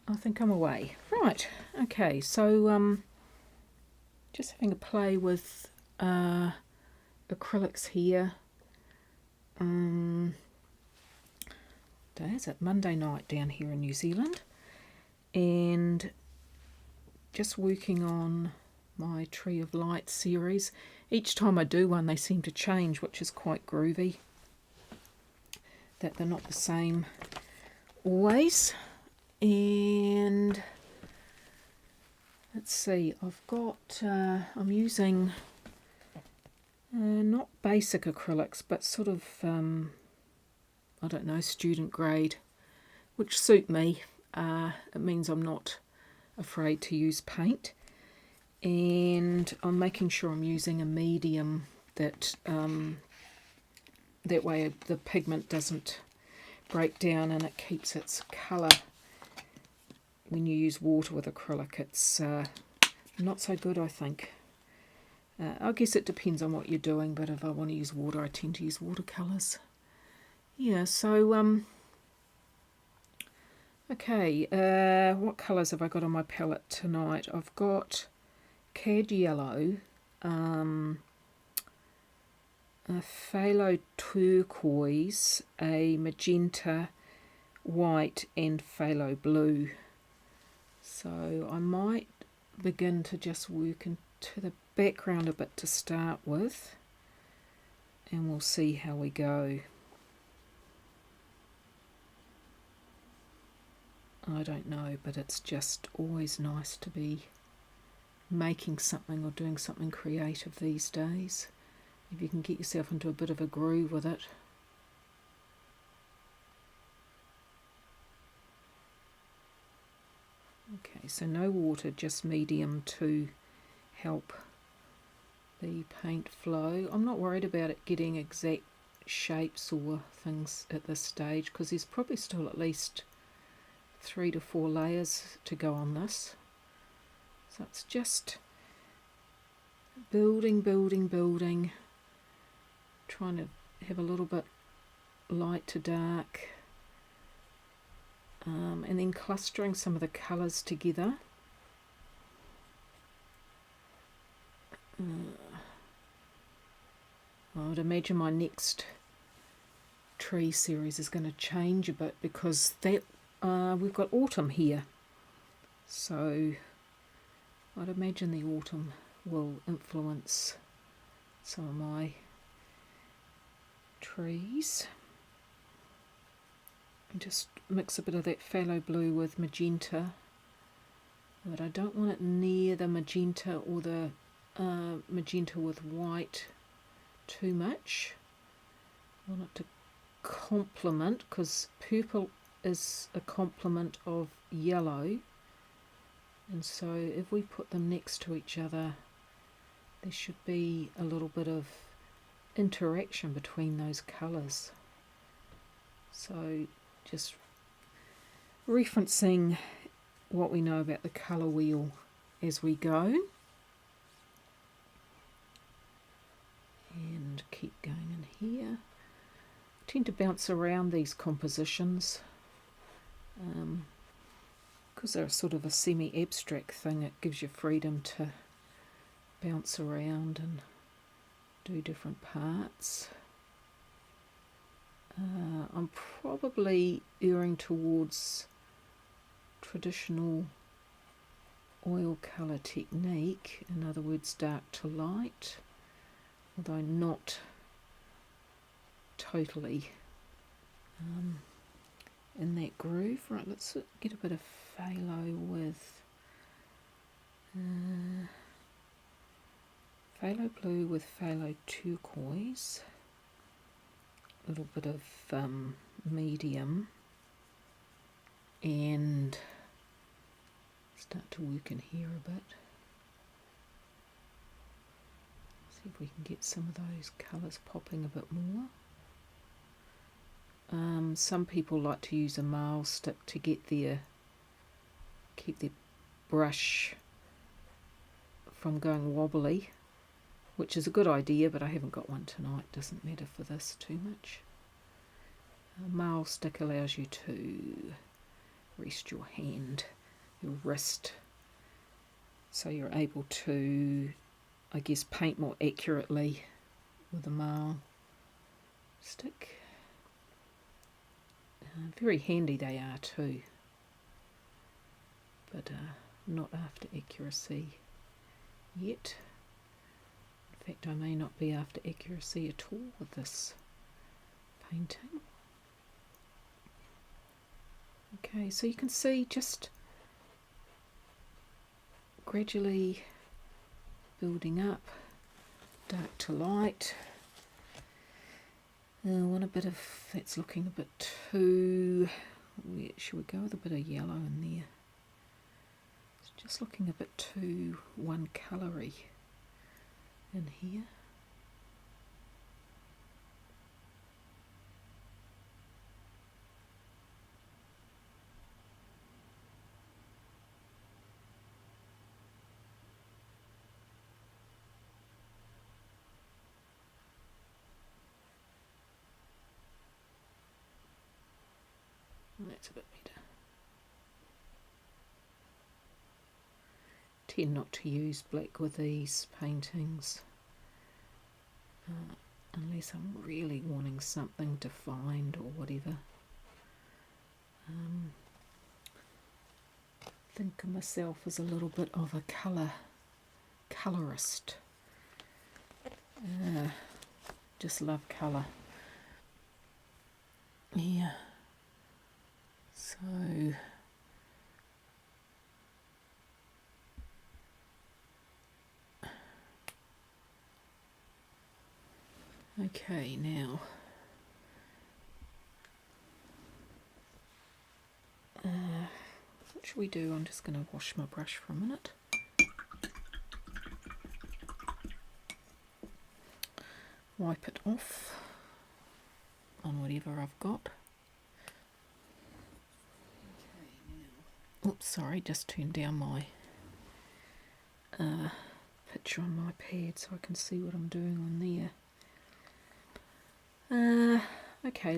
I think I'm away. Right, okay, so just having a play with acrylics here. Day is it? Monday night down here in New Zealand. And just working on my Tree of Light series. Each time I do one, they seem to change, which is quite groovy. That they're not the same always. And let's see, I've got, I'm using not basic acrylics, but sort of, I don't know, student grade, which suit me. It means I'm not afraid to use paint. And I'm making sure I'm using a medium that that way the pigment doesn't break down and it keeps its colour. When you use water with acrylic, it's not so good, I think. I guess it depends on what you're doing, but if I want to use water, I tend to use watercolours. Yeah, so, okay, what colours have I got on my palette tonight? I've got Cad Yellow, a Phthalo Turquoise, a Magenta White, and Phthalo Blue. So I might begin to just work into the background a bit to start with, and we'll see how we go. I don't know, but it's just always nice to be making something or doing something creative these days, if you can get yourself into a bit of a groove with it. Okay, so no water, just medium to help the paint flow. I'm not worried about it getting exact shapes or things at this stage, because there's probably still at least 3 to 4 layers to go on this. So it's just building, trying to have a little bit light to dark, and then clustering some of the colours together. I would imagine my next tree series is going to change a bit, because that we've got autumn here, so I'd imagine the autumn will influence some of my trees. And just mix a bit of that phthalo blue with magenta, but I don't want it near the magenta or the magenta with white too much. I want it to complement, because purple is a complement of yellow, and so if we put them next to each other, there should be a little bit of interaction between those colours. So just referencing what we know about the colour wheel as we go, and keep going in here. I tend to bounce around these compositions because they're sort of a semi-abstract thing. It gives you freedom to bounce around and do different parts. I'm probably erring towards traditional oil colour technique, in other words dark to light, although not totally in that groove. Right, let's get a bit of phthalo with phthalo blue with phthalo turquoise, a little bit of medium, and start to work in here a bit. See if we can get some of those colours popping a bit more. Some people like to use a marl stick to keep their brush from going wobbly, which is a good idea, but I haven't got one tonight. Doesn't matter for this too much. A marl stick allows you to rest your hand. your wrist, so you're able to, I guess, paint more accurately with a marl stick. Very handy they are too, but not after accuracy yet. In fact, I may not be after accuracy at all with this painting. Okay, so you can see just gradually building up, dark to light. I want a bit of, that's looking a bit too, should we go with a bit of yellow in there? It's just looking a bit too one coloury in here. That's a bit better. Tend not to use black with these paintings unless I'm really wanting something defined or whatever. Think of myself as a little bit of a colourist. Just love colour. Yeah. So okay, now what should we do? I'm just going to wash my brush for a minute. Wipe it off on whatever I've got. Oops, sorry, just turned down my picture on my pad so I can see what I'm doing on there. Okay,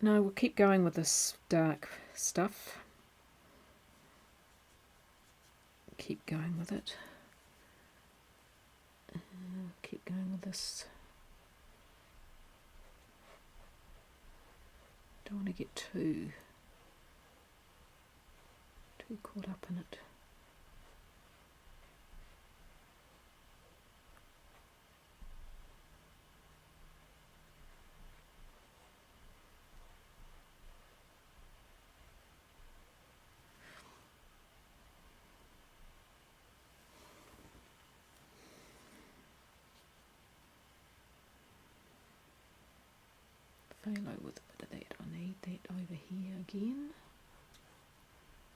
we'll keep going with this dark stuff. Keep going with it. Keep going with this. Don't want to get too caught up in it. Phthalo with a bit of that. I need that over here again.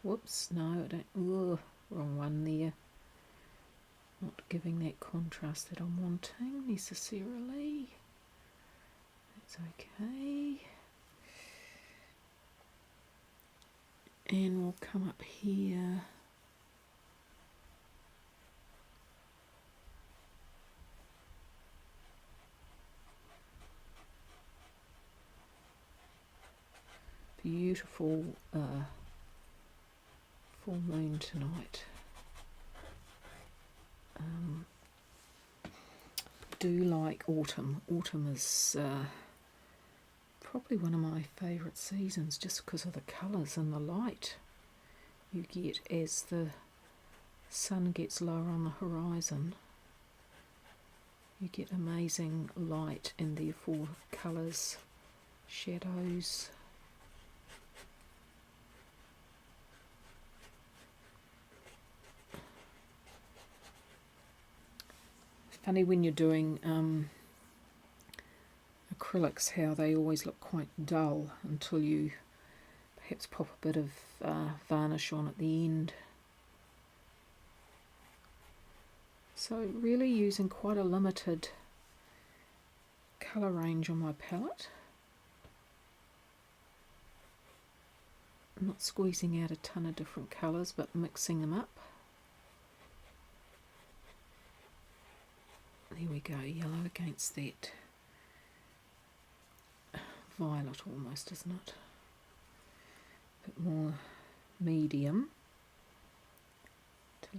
Whoops, no, I don't. Ugh, wrong one there. Not giving that contrast that I'm wanting necessarily. That's okay. And we'll come up here. Beautiful full moon tonight. Do like autumn. Autumn is probably one of my favourite seasons just because of the colours and the light you get as the sun gets lower on the horizon. You get amazing light and therefore colours, shadows. Funny when you're doing acrylics how they always look quite dull until you perhaps pop a bit of varnish on at the end. So really using quite a limited colour range on my palette. I'm not squeezing out a ton of different colours but mixing them up. There we go, yellow against that violet almost, isn't it? A bit more medium.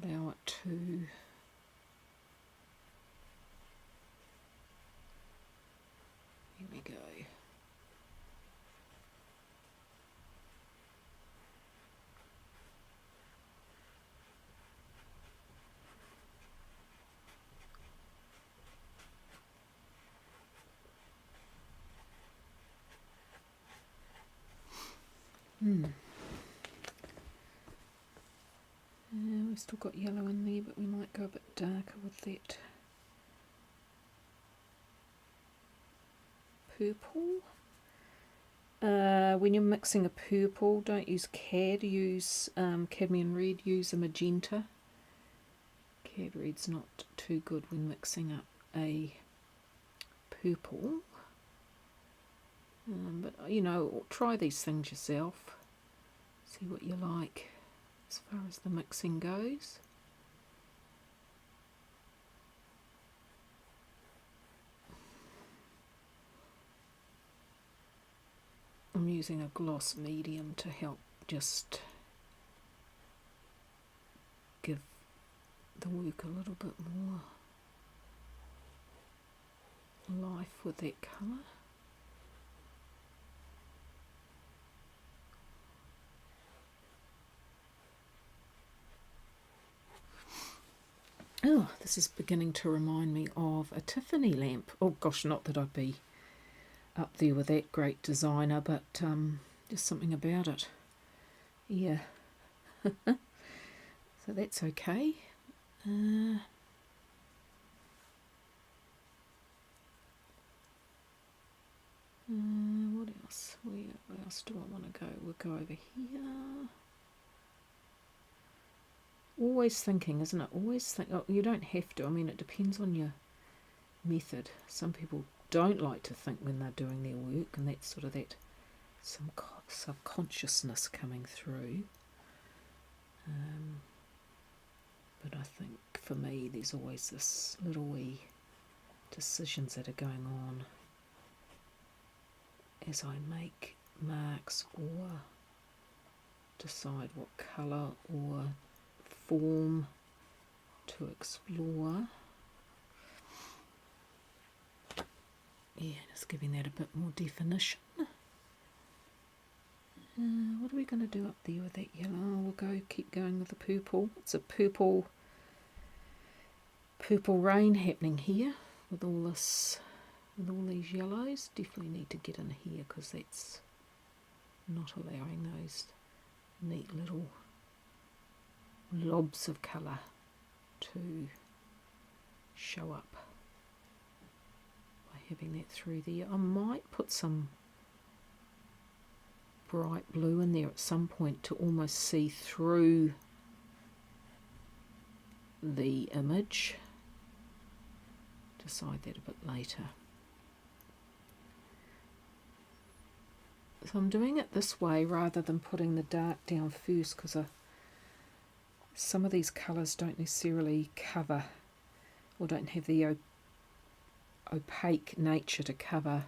allow it to here we go. We've still got yellow in there, but we might go a bit darker with that purple. When you're mixing a purple, don't use cad, use cadmium red, use a magenta. Cad red's not too good when mixing up a purple. But you know, try these things yourself, see what you like as far as the mixing goes. I'm using a gloss medium to help just give the work a little bit more life with that colour. Oh, this is beginning to remind me of a Tiffany lamp. Oh gosh, not that I'd be up there with that great designer, but just something about it. Yeah. So that's okay. What else? Where else do I want to go? We'll go over here. Always thinking, isn't it? Always think. Oh, you don't have to. I mean, it depends on your method. Some people don't like to think when they're doing their work, and that's sort of that some subconsciousness coming through. But I think for me, there's always this little wee decisions that are going on as I make marks or decide what colour or form to explore. Yeah, just giving that a bit more definition. What are we going to do up there with that yellow? We'll keep going with the purple. It's a purple rain happening here with all this, with all these yellows. Definitely need to get in here because that's not allowing those neat little lobs of colour to show up by having that through there. I might put some bright blue in there at some point to almost see through the image. Decide that a bit later. So I'm doing it this way rather than putting the dark down first, because some of these colours don't necessarily cover or don't have the opaque nature to cover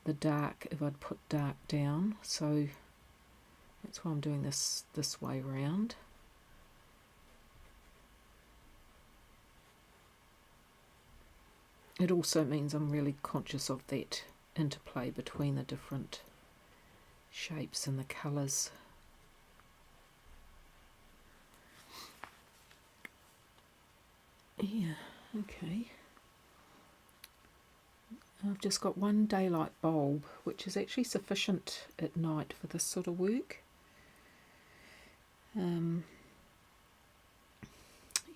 the dark if I'd put dark down. So that's why I'm doing this way round. It also means I'm really conscious of that interplay between the different shapes and the colours. Yeah, okay. I've just got one daylight bulb, which is actually sufficient at night for this sort of work.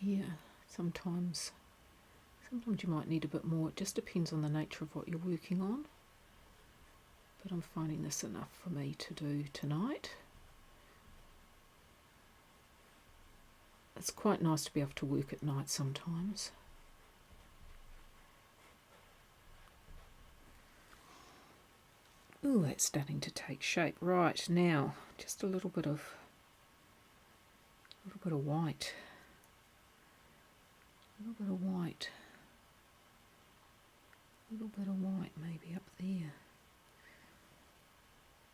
Yeah, sometimes you might need a bit more. It just depends on the nature of what you're working on. But I'm finding this enough for me to do tonight. It's quite nice to be able to work at night sometimes. Ooh, that's starting to take shape. Right, now just a little bit of white. A little bit of white. A little bit of white maybe up there.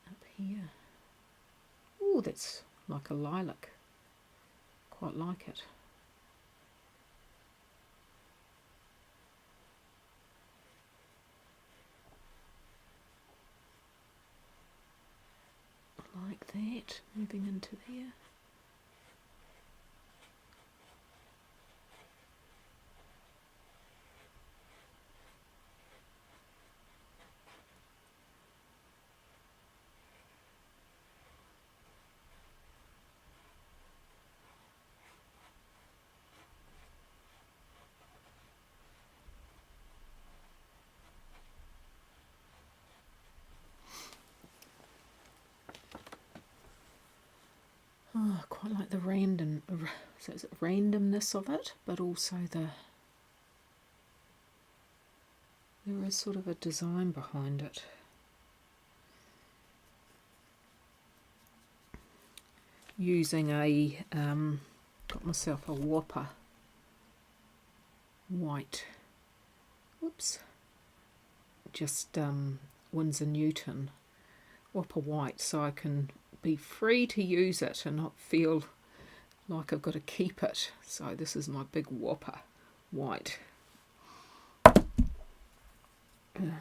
Up here. Ooh, that's like a lilac. quite like it. Like that, moving into there. Oh, I quite like the randomness of it, but also there is sort of a design behind it. Using got myself a Whopper white, just Winsor Newton Whopper white, so I can be free to use it and not feel like I've got to keep it. So this is my big Whopper white. Okay,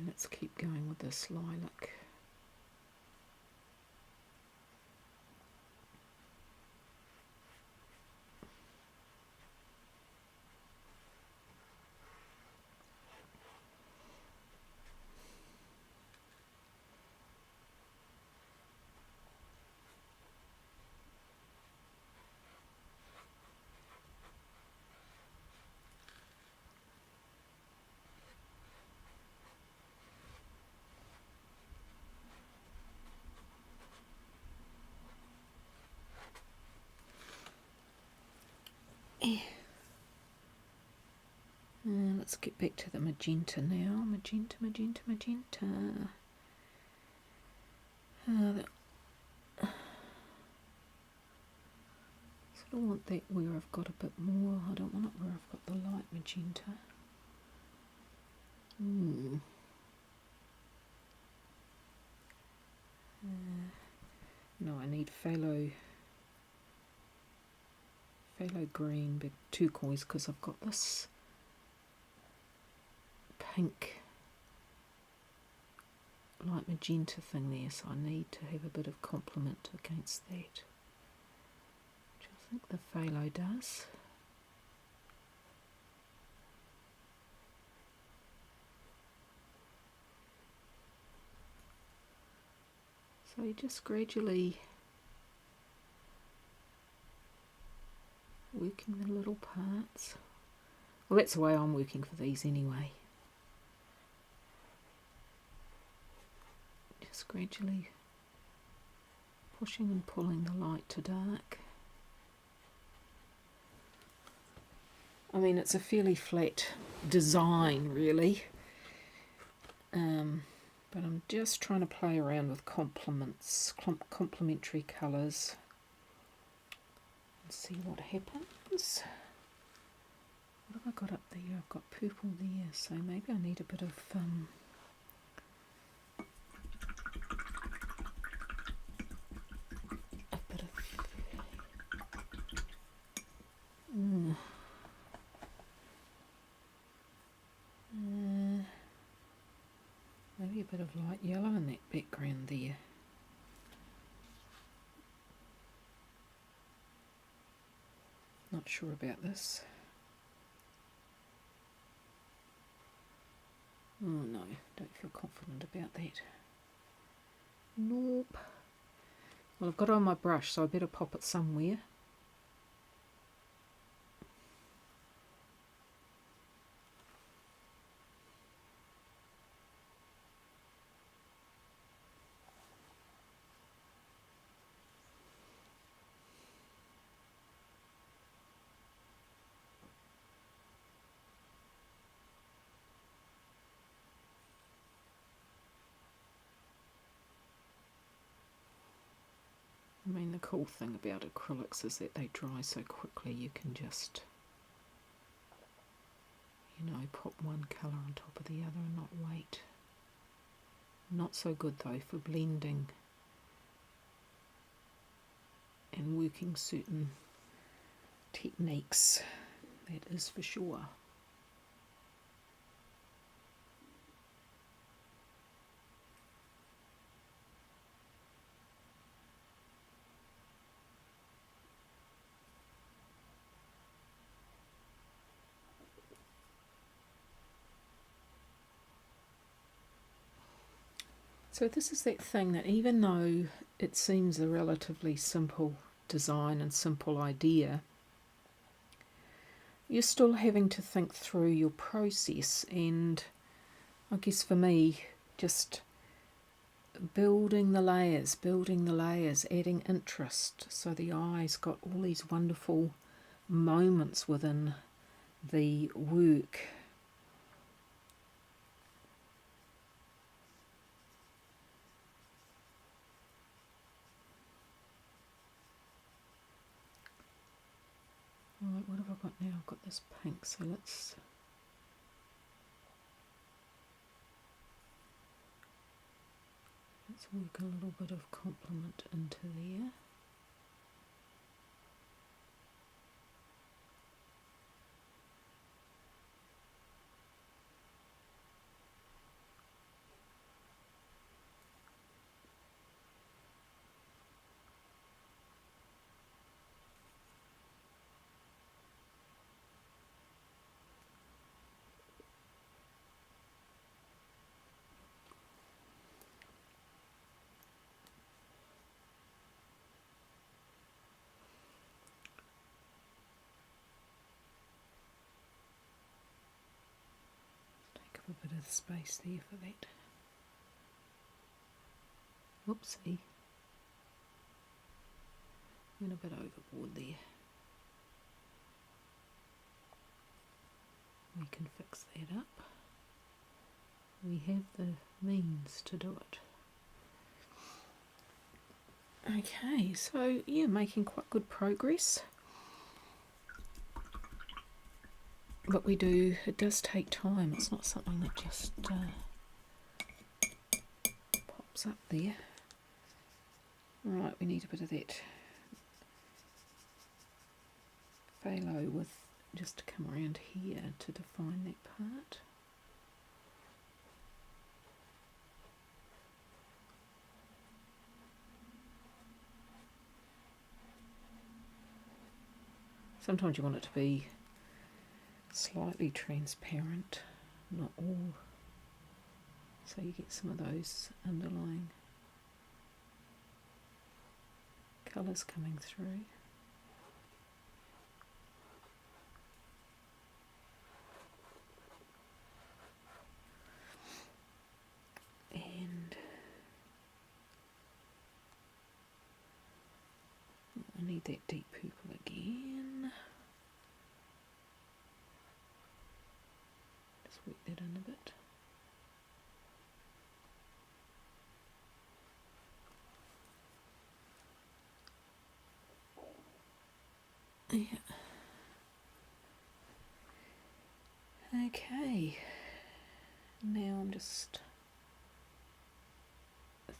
let's keep going with this lilac. Let's get back to the magenta now. Magenta. I want that where I've got a bit more. I don't want it where I've got the light magenta. No, I need phthalo green, big turquoise, because I've got this pink light magenta thing there, so I need to have a bit of complement against that, which I think the phthalo does. So you just gradually working the little parts. Well, that's the way I'm working for these anyway. Just gradually pushing and pulling the light to dark. I mean, it's a fairly flat design, really. But I'm just trying to play around with complementary colours and see what happens. What have I got up there? I've got purple there, so maybe I need a bit of maybe a bit of light yellow in that background there. Not sure about this. Oh no, don't feel confident about that. Nope. Well, I've got it on my brush, so I better pop it somewhere. I mean, the cool thing about acrylics is that they dry so quickly you can just, put one colour on top of the other and not wait. Not so good though for blending and working certain techniques, that is for sure. So this is that thing that even though it seems a relatively simple design and simple idea, you're still having to think through your process, and I guess for me, just building the layers, adding interest, so the eye's got all these wonderful moments within the work. Right, what have I got now? I've got this pink, so let's work a little bit of complement into there. Take up a bit of space there for that. Whoopsie. Went a bit overboard there. We can fix that up. We have the means to do it. Okay, so yeah, making quite good progress. But it does take time. It's not something that just pops up there. Right, we need a bit of that phthalo with just to come around here to define that part. Sometimes you want it to be slightly transparent, not all, so you get some of those underlying colours coming through. And I need that deep purple again. Just work that in a bit. Yeah. Okay. Now I'm just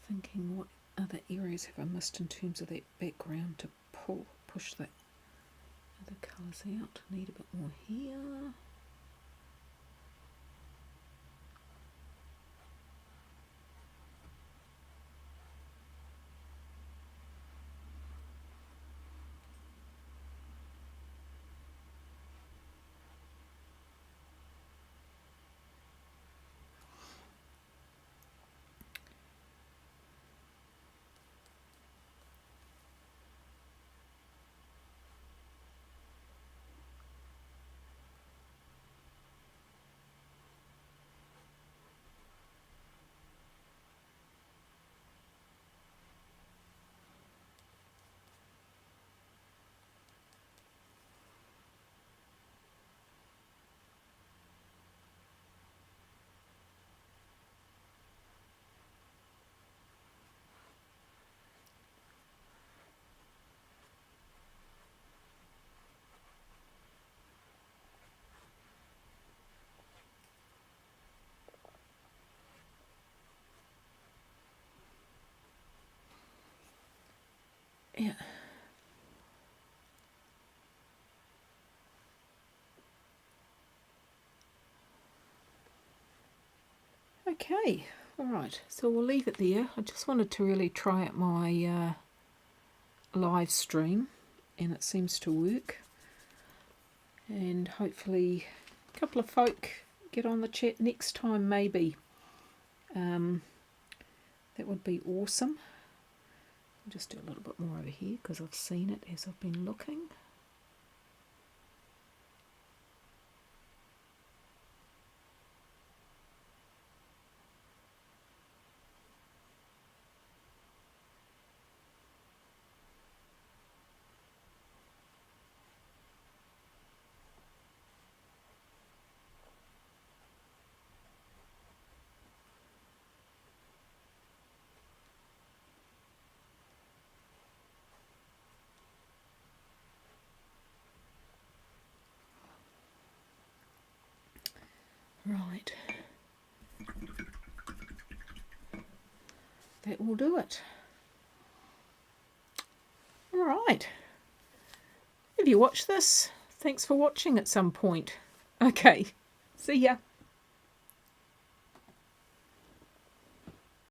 thinking, what other areas have I missed in terms of that background to push the other colours out? Need a bit more here. Yeah. Okay, all right, so we'll leave it there. I just wanted to really try out my live stream, and it seems to work. And hopefully a couple of folk get on the chat next time, maybe. That would be awesome. I'll just do a little bit more over here because I've seen it as I've been looking. Right, that will do it. All right, if you watch this, thanks for watching at some point. Okay, see ya.